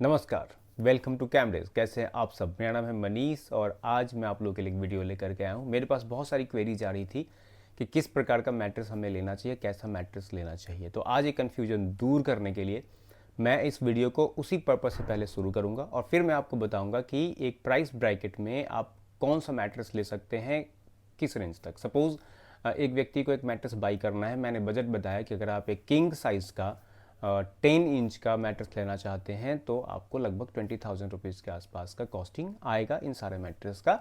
नमस्कार, welcome to कैमरेज। कैसे हैं आप सब? मेरा नाम है मनीष और आज मैं आप लोगों के लिए एक वीडियो लेकर के आया हूँ। मेरे पास बहुत सारी क्वेरीज आ रही थी कि किस प्रकार का मैट्रेस हमें लेना चाहिए, कैसा मैट्रेस लेना चाहिए। तो आज ये कन्फ्यूजन दूर करने के लिए मैं इस वीडियो को उसी पर्पज़ से पहले शुरू करूँगा और फिर मैं आपको बताऊँगा कि एक प्राइस ब्रैकेट में आप कौन सा मैट्रेस ले सकते हैं, किस रेंज तक। सपोज़ एक व्यक्ति को एक मैट्रेस बाई करना है, मैंने बजट बताया कि अगर आप एक किंग साइज़ का 10 इंच का मैट्रेस लेना चाहते हैं तो आपको लगभग 20,000 रुपीज़ के आसपास का कॉस्टिंग आएगा इन सारे मैट्रेस का।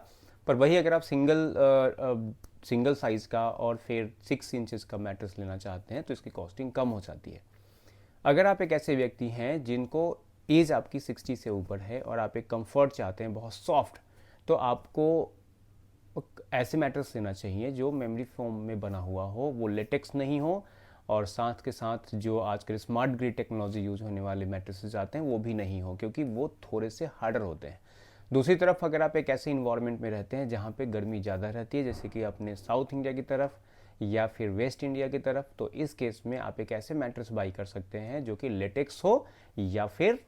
पर वही अगर आप सिंगल साइज़ का और फिर 6 इंचेस का मैट्रेस लेना चाहते हैं तो इसकी कॉस्टिंग कम हो जाती है। अगर आप एक ऐसे व्यक्ति हैं जिनको एज आपकी 60 से ऊपर है और आप एक कंफर्ट चाहते हैं बहुत सॉफ्ट, तो आपको ऐसे मैट्रेस लेना चाहिए जो मेमोरी फोम में बना हुआ हो, वो लेटेक्स नहीं हो और साथ के साथ जो आजकल स्मार्ट ग्रिड टेक्नोलॉजी यूज होने वाले मैट्रेसेस आते हैं वो भी नहीं हो, क्योंकि वो थोड़े से हार्डर होते हैं। दूसरी तरफ अगर आप एक ऐसे इन्वायरमेंट में रहते हैं जहाँ पे गर्मी ज़्यादा रहती है, जैसे कि अपने साउथ इंडिया की तरफ या फिर वेस्ट इंडिया की तरफ, तो इस केस में आप एक ऐसे मैट्रेस बाई कर सकते हैं जो कि लेटेक्स हो या फिर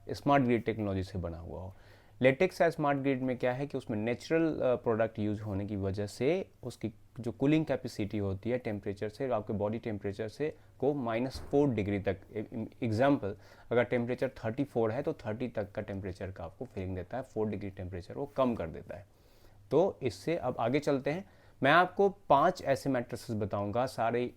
स्मार्ट ग्रिड टेक्नोलॉजी से बना हुआ हो। लेटेक्स या स्मार्ट ग्रिड में क्या है कि उसमें नेचुरल प्रोडक्ट यूज होने की वजह से उसकी जो कूलिंग कैपेसिटी होती है टेम्परेचर से, आपके बॉडी टेम्परेचर से को -4 डिग्री तक, एग्जाम्पल अगर टेम्परेचर 34 है तो 30 तक का टेम्परेचर का आपको फीलिंग देता है, 4 डिग्री टेम्परेचर वो कम कर देता है। तो इससे अब आगे चलते हैं। मैं आपको 5 ऐसे मैट्रेसेस बताऊंगा, सारे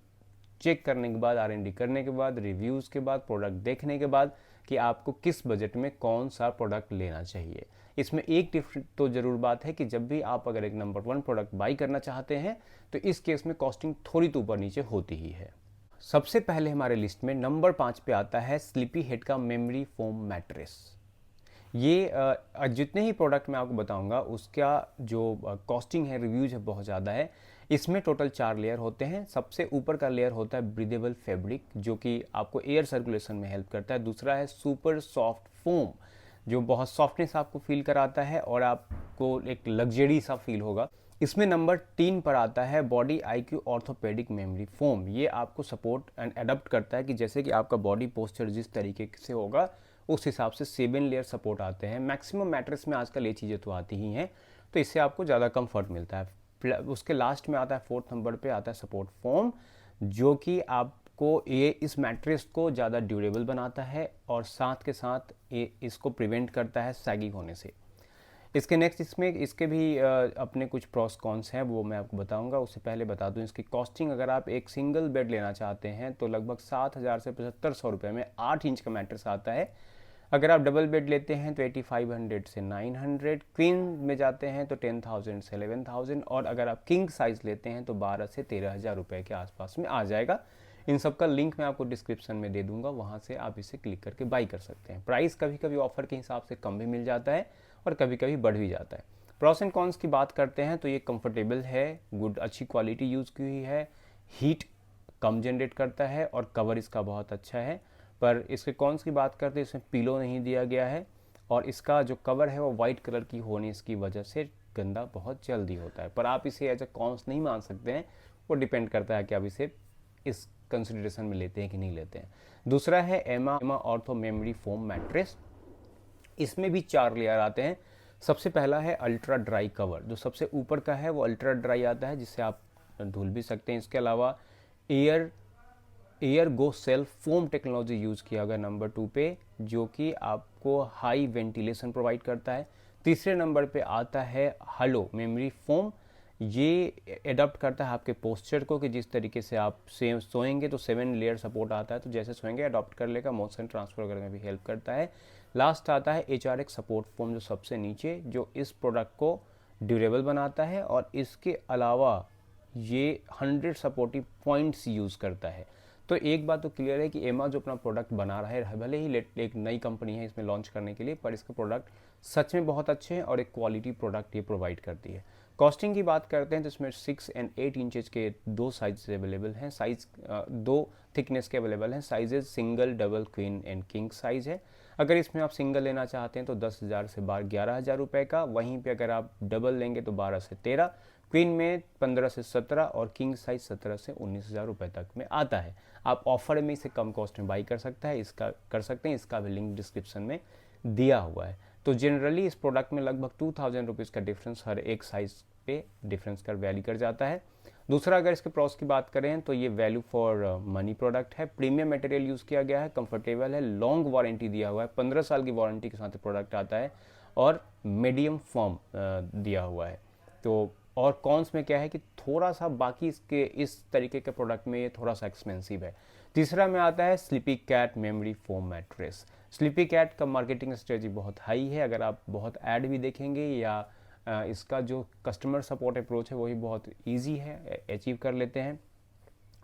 चेक करने के बाद, R&D करने के बाद, रिव्यूज़ के बाद, प्रोडक्ट देखने के बाद, कि आपको किस बजट में कौन सा प्रोडक्ट लेना चाहिए। इसमें एक डिफरेंट तो ज़रूर बात है कि जब भी आप अगर एक नंबर 1 प्रोडक्ट बाई करना चाहते हैं तो इस केस में कॉस्टिंग थोड़ी तो ऊपर नीचे होती ही है। सबसे पहले हमारे लिस्ट में नंबर 5 पे आता है स्लीपी हेड का मेमोरी फोम मैट्रेस। ये जितने ही प्रोडक्ट मैं आपको बताऊंगा उसका जो कॉस्टिंग है, रिव्यूज है, बहुत ज़्यादा है। इसमें टोटल 4 लेयर होते हैं। सबसे ऊपर का लेयर होता है ब्रीदेबल फैब्रिक, जो कि आपको एयर सर्कुलेशन में हेल्प करता है। दूसरा है सुपर सॉफ्ट फोम, जो बहुत सॉफ्टनेस आपको फील कराता है और आपको एक लग्जरी सा फील होगा। इसमें नंबर 3 पर आता है body IQ orthopaedic memory foam. ये आपको सपोर्ट एंड अडप्ट करता है कि जैसे कि आपका बॉडी पोस्चर जिस तरीके से होगा उस हिसाब से 7 लेयर सपोर्ट आते हैं। मैक्सिमम मैट्रेस में आजकल ये चीज़ें तो आती ही हैं, तो इससे आपको ज़्यादा कंफर्ट मिलता है। उसके लास्ट में आता है 4th नंबर पे आता है सपोर्ट फोम, जो कि आपको ये इस मैट्रेस को ज़्यादा ड्यूरेबल बनाता है और साथ के साथ ये इसको प्रिवेंट करता है सैगिंग होने से। इसके नेक्स्ट इसमें इसके भी अपने कुछ प्रॉस कॉन्स हैं, वो मैं आपको बताऊंगा। उससे पहले बता दूं इसकी कॉस्टिंग, अगर आप एक सिंगल बेड लेना चाहते हैं तो लगभग 7,000 से 7,500 रुपये में 8 इंच का मैट्रेस आता है। अगर आप डबल बेड लेते हैं तो 8,500 से 900, क्वीन में जाते हैं तो 10,000 से 11,000, और अगर आप किंग साइज़ लेते हैं तो 12 से 13,000 रुपये के आसपास में आ जाएगा। इन सब का लिंक मैं आपको डिस्क्रिप्शन में दे दूंगा, वहाँ से आप इसे क्लिक करके बाई कर सकते हैं। प्राइस कभी कभी ऑफर के हिसाब से कम भी मिल जाता है और कभी कभी बढ़ भी जाता है। प्रॉस एंड कॉन्स की बात करते हैं तो ये कंफर्टेबल है, गुड अच्छी क्वालिटी यूज़ की हुई है, हीट कम जनरेट करता है और कवर इसका बहुत अच्छा है। पर इसके कॉन्स की बात करते हैं, इसमें पिलो नहीं दिया गया है और इसका जो कवर है वो वाइट कलर की होने इसकी वजह से गंदा बहुत जल्दी होता है। पर आप इसे एज अ कॉन्स नहीं मान सकते हैं, वो डिपेंड करता है कि आप इसे इस कंसिडरेशन में लेते हैं कि नहीं लेते हैं। दूसरा है एमा ऑर्थो मेमोरी फोम मैट्रेस। इसमें भी 4 लेयर आते हैं। सबसे पहला है अल्ट्रा ड्राई कवर, जो सबसे ऊपर का है वो अल्ट्रा ड्राई आता है, जिससे आप धुल भी सकते हैं। इसके अलावा एयर एयर गो सेल्फ फोम टेक्नोलॉजी यूज़ किया गया नंबर 2 पे, जो कि आपको हाई वेंटिलेशन प्रोवाइड करता है। तीसरे नंबर पे आता है हलो मेमोरी फोम। ये एडप्ट करता है आपके पोस्चर को, कि जिस तरीके से आप सेम सोएंगे तो 7 लेयर सपोर्ट आता है, तो जैसे सोएंगे अडॉप्ट कर लेगा, मोशन ट्रांसफर वगैरह में भी हेल्प करता है। लास्ट आता है HRX सपोर्ट फोम, जो सबसे नीचे, जो इस प्रोडक्ट को ड्यूरेबल बनाता है और इसके अलावा ये 100 सपोर्टिव पॉइंट्स यूज़ करता है। तो एक बात तो क्लियर है कि एमा जो अपना प्रोडक्ट बना रहा है, भले ही एक नई कंपनी है इसमें लॉन्च करने के लिए, पर इसके प्रोडक्ट सच में बहुत अच्छे हैं और एक क्वालिटी प्रोडक्ट ये प्रोवाइड करती है। कॉस्टिंग की बात करते हैं तो इसमें 6 एंड 8 इंचेस के 2 साइज अवेलेबल हैं, साइज 2 थिकनेस के अवेलेबल हैं। Sizes single, double, queen and king size है। अगर इसमें आप सिंगल लेना चाहते हैं तो 10,000 से 11,000 रुपये का, वहीं पे अगर आप डबल लेंगे तो 12 से 13, क्वीन में 15 से 17 और किंग साइज 17 से 19,000 रुपये तक में आता है। आप ऑफर में इसे कम कॉस्ट में बाई कर सकते हैं, इसका भी लिंक डिस्क्रिप्शन में दिया हुआ है। तो जनरली इस प्रोडक्ट में लगभग 2000 रुपीज़ का डिफरेंस हर एक साइज़ पे डिफरेंस कर वैली कर जाता है। दूसरा, अगर इसके प्रॉस की बात करें तो ये वैल्यू फॉर मनी प्रोडक्ट है। प्रीमियम मटेरियल यूज़ किया गया है, कंफर्टेबल है, लॉन्ग वारंटी दिया हुआ है, 15 साल की वारंटी के साथ प्रोडक्ट आता है और मीडियम फॉर्म दिया हुआ है। तो और कॉन्स में क्या है कि थोड़ा सा बाकी इसके इस तरीके के प्रोडक्ट में ये थोड़ा सा एक्सपेंसिव है। तीसरा में आता है Sleepy Cat memory foam mattress. Sleepy Cat का मार्केटिंग स्ट्रेटजी बहुत हाई है, अगर आप बहुत ऐड भी देखेंगे या इसका जो कस्टमर सपोर्ट अप्रोच है वही बहुत इजी है, अचीव कर लेते हैं।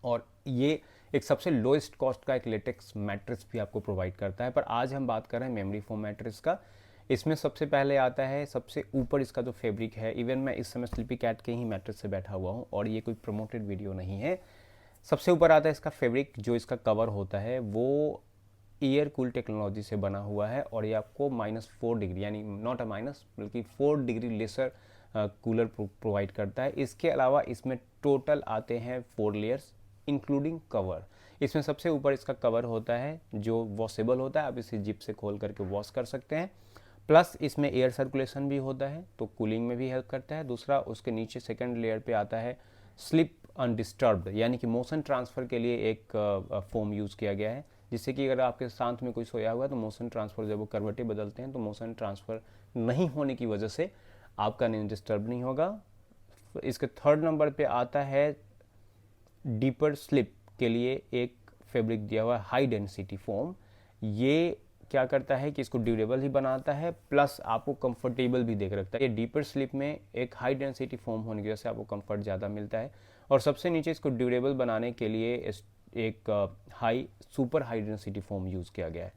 और ये एक सबसे लोएस्ट कॉस्ट का एक लेटेक्स मैट्रेस भी आपको प्रोवाइड करता है। पर आज हम बात कर रहे हैं मेमोरी फोम मैट्रेस का। इसमें सबसे पहले आता है सबसे ऊपर इसका जो फैब्रिक है। इवन मैं इस समय स्लीपी कैट के ही मैट्रेस से बैठा हुआ हूँ और ये कोई प्रमोटेड वीडियो नहीं है। सबसे ऊपर आता है इसका फैब्रिक, जो इसका कवर होता है वो एयर कूल टेक्नोलॉजी से बना हुआ है और ये आपको -4 डिग्री, यानी नॉट अ माइनस बल्कि 4 डिग्री लेसर कूलर प्रोवाइड करता है। इसके अलावा इसमें टोटल आते हैं 4 लेयर्स इंक्लूडिंग कवर। इसमें सबसे ऊपर इसका कवर होता है जो वॉशेबल होता है, आप इसे जिप से खोल करके वॉश कर सकते हैं। प्लस इसमें एयर सर्कुलेशन भी होता है तो कूलिंग में भी हेल्प करता है। दूसरा, उसके नीचे सेकंड लेयर पे आता है स्लिप अनडिस्टर्ब्ड, यानी कि मोशन ट्रांसफ़र के लिए एक फोम यूज़ किया गया है, जिससे कि अगर आपके साथ में कोई सोया हुआ है तो मोशन ट्रांसफ़र जब वो करवटें बदलते हैं तो मोशन ट्रांसफ़र नहीं होने की वजह से आपका नींद डिस्टर्ब नहीं होगा। इसके थर्ड नंबर पे आता है डीपर स्लिप के लिए एक फैब्रिक दिया हुआ है, हाई डेंसिटी फोम। ये क्या करता है कि इसको ड्यूरेबल ही बनाता है, प्लस आपको कंफर्टेबल भी देख रखता है। ये डीपर स्लिप में एक हाई डेंसिटी फोम होने की वजह से आपको कंफर्ट ज़्यादा मिलता है। और सबसे नीचे इसको ड्यूरेबल बनाने के लिए एक high super high density foam use किया गया है।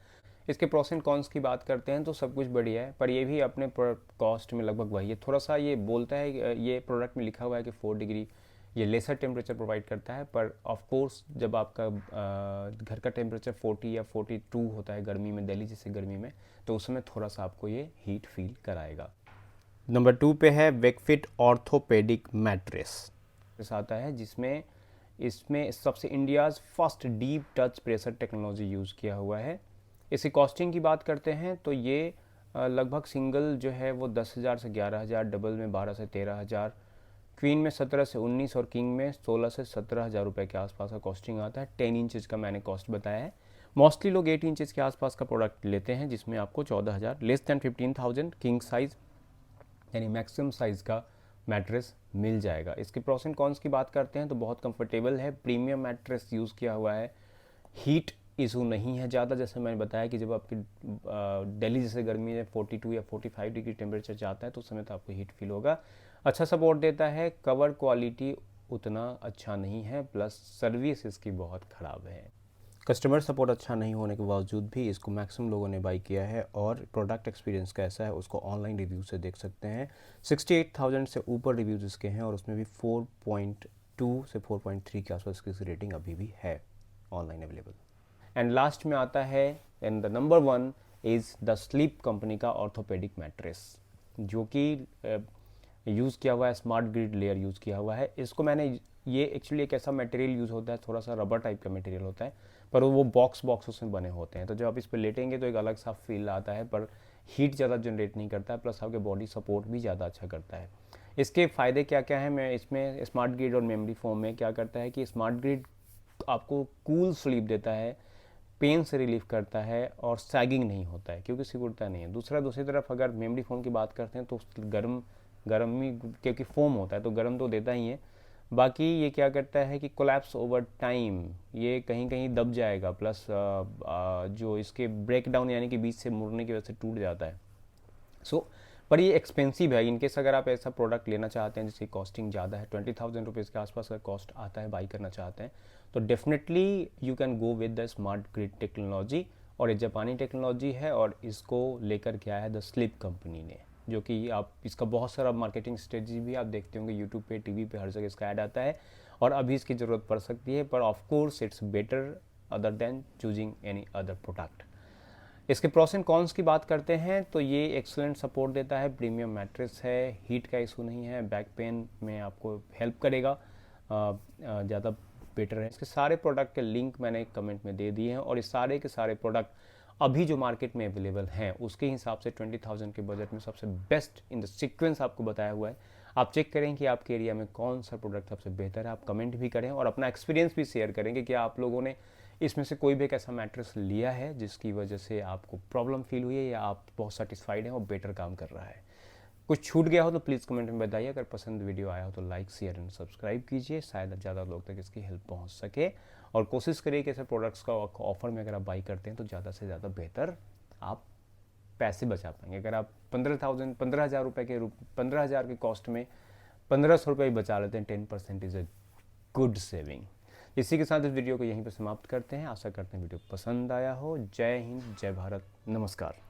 इसके प्रोस एंड कॉन्स की बात करते हैं तो सब कुछ बढ़िया है, पर ये भी अपने कॉस्ट में लगभग वही है। थोड़ा सा ये बोलता है, ये प्रोडक्ट में लिखा हुआ है कि 4 डिग्री ये लेसर टेम्परेचर प्रोवाइड करता है, पर ऑफ कोर्स जब आपका घर का टेम्परेचर 40 या 42 होता है गर्मी में, दिल्ली जैसे गर्मी में, तो उस समय थोड़ा सा आपको ये हीट फील कराएगा। नंबर 2 पे है वेकफिट ऑर्थोपेडिक मैट्रेस आता है, जिसमें इसमें सबसे India's first deep touch pressure technology use किया हुआ है। इसकी कॉस्टिंग की बात करते हैं तो ये लगभग सिंगल जो है वो 10,000 से 11,000, डबल में 12 से 13,000, क्वीन में 17 से 19 और किंग में 16 से 17,000 रुपये के आसपास का कॉस्टिंग आता है। 10 इंचज़ का मैंने कॉस्ट बताया है। मोस्टली लोग 8 इंचज़ के आसपास का प्रोडक्ट लेते हैं, जिसमें आपको 14,000 लेस दैन 15,000 किंग साइज़ यानी मैक्सिमम साइज़ का मैट्रेस मिल जाएगा। इसके प्रोस एंड कॉन्स की बात करते हैं तो बहुत कंफर्टेबल है, प्रीमियम मैट्रेस यूज़ किया हुआ है, हीट इशू नहीं है ज़्यादा। जैसे मैंने बताया कि जब आपकी दिल्ली जैसे गर्मी में 42 या 45 डिग्री टेम्परेचर जाता है तो उस समय तो आपको हीट फील होगा। अच्छा सपोर्ट देता है, कवर क्वालिटी उतना अच्छा नहीं है, प्लस सर्विस इसकी बहुत ख़राब है। कस्टमर सपोर्ट अच्छा नहीं होने के बावजूद भी इसको मैक्सिमम लोगों ने बाई किया है और प्रोडक्ट एक्सपीरियंस कैसा है उसको ऑनलाइन रिव्यू से देख सकते हैं। 68,000 से ऊपर रिव्यूज़ इसके हैं और उसमें भी 4.2 से 4.3 के आसपास इसकी रेटिंग अभी भी है ऑनलाइन अवेलेबल। एंड लास्ट में आता है, and the number 1 is the sleep company का ऑर्थोपेडिक मैट्रेस, जो कि यूज़ किया हुआ है, स्मार्ट ग्रिड लेयर यूज़ किया हुआ है। इसको मैंने, ये एक्चुअली एक ऐसा मटेरियल यूज़ होता है, थोड़ा सा रबर टाइप का मटेरियल होता है, पर वो बॉक्स उसमें बने होते हैं, तो जब आप इस पर लेटेंगे तो एक अलग सा फील आता है, पर हीट ज़्यादा जनरेट नहीं करता है, प्लस आपके बॉडी सपोर्ट भी ज़्यादा अच्छा करता है। इसके फ़ायदे क्या क्या हैं, मैं इसमें स्मार्ट ग्रिड और मेमोरी फोम में क्या करता है कि स्मार्ट ग्रिड आपको कूल स्लीप देता है, पेन से रिलीफ करता है और सैगिंग नहीं होता है क्योंकि सिकुड़ता नहीं है। दूसरी तरफ अगर मेमोरी फोम की बात करते हैं तो गर्मी क्योंकि फोम होता है तो गर्म तो देता ही है, बाकी ये क्या करता है कि कोलैप्स ओवर टाइम, ये कहीं कहीं दब जाएगा, प्लस जो इसके ब्रेक डाउन यानी कि बीच से मुड़ने की वजह से टूट जाता है। पर ये एक्सपेंसिव है। इनकेस अगर आप ऐसा प्रोडक्ट लेना चाहते हैं जिसकी कॉस्टिंग ज़्यादा है, 20,000 रुपीज़ के आसपास का कॉस्ट आता है, बाई करना चाहते हैं, तो definitely you can go with the smart grid technology. और ये जापानी टेक्नोलॉजी है और इसको लेकर के आया है द स्लीप कंपनी ने, जो कि आप इसका बहुत सारा मार्केटिंग स्ट्रेटजी भी आप देखते होंगे यूट्यूब पे, टीवी पे, हर जगह इसका ऐड आता है और अभी इसकी ज़रूरत पड़ सकती है, पर of course it's better other than choosing any other product. इसके प्रोस एंड कॉन्स की बात करते हैं तो ये एक्सलेंट सपोर्ट देता है, प्रीमियम मैट्रेस है, हीट का इशू नहीं है, बैक पेन में आपको हेल्प करेगा, ज़्यादा बेटर है। इसके सारे प्रोडक्ट के लिंक मैंने कमेंट में दे दिए हैं और इस सारे के सारे प्रोडक्ट अभी जो मार्केट में अवेलेबल हैं उसके हिसाब से 20,000 के बजट में सबसे बेस्ट इन द सीक्वेंस आपको बताया हुआ है। आप चेक करें कि आपके एरिया में कौन सा प्रोडक्ट सबसे बेहतर है। आप कमेंट भी करें और अपना एक्सपीरियंस भी शेयर करें कि क्या आप लोगों ने इसमें से कोई भी एक ऐसा मैट्रेस लिया है जिसकी वजह से आपको प्रॉब्लम फील हुई है या आप बहुत सेटिस्फाइड हैं और बेटर काम कर रहा है। कुछ छूट गया हो तो प्लीज़ कमेंट में बताइए। अगर पसंद वीडियो आया हो तो लाइक शेयर एंड सब्सक्राइब कीजिए, शायद ज़्यादा लोग तक इसकी हेल्प पहुंच सके। और कोशिश करिए कि ऐसे प्रोडक्ट्स का ऑफर में अगर आप बाई करते हैं तो ज़्यादा से ज़्यादा बेहतर आप पैसे बचा पाएंगे। अगर आप 15,000 रुपये के 15,000 के कॉस्ट में 1,500 रुपये बचा लेते हैं, 10% इज़ ए गुड सेविंग। इसी के साथ इस वीडियो को यहीं पर समाप्त करते हैं। आशा करते हैं वीडियो पसंद आया हो। जय हिंद, जय भारत, नमस्कार।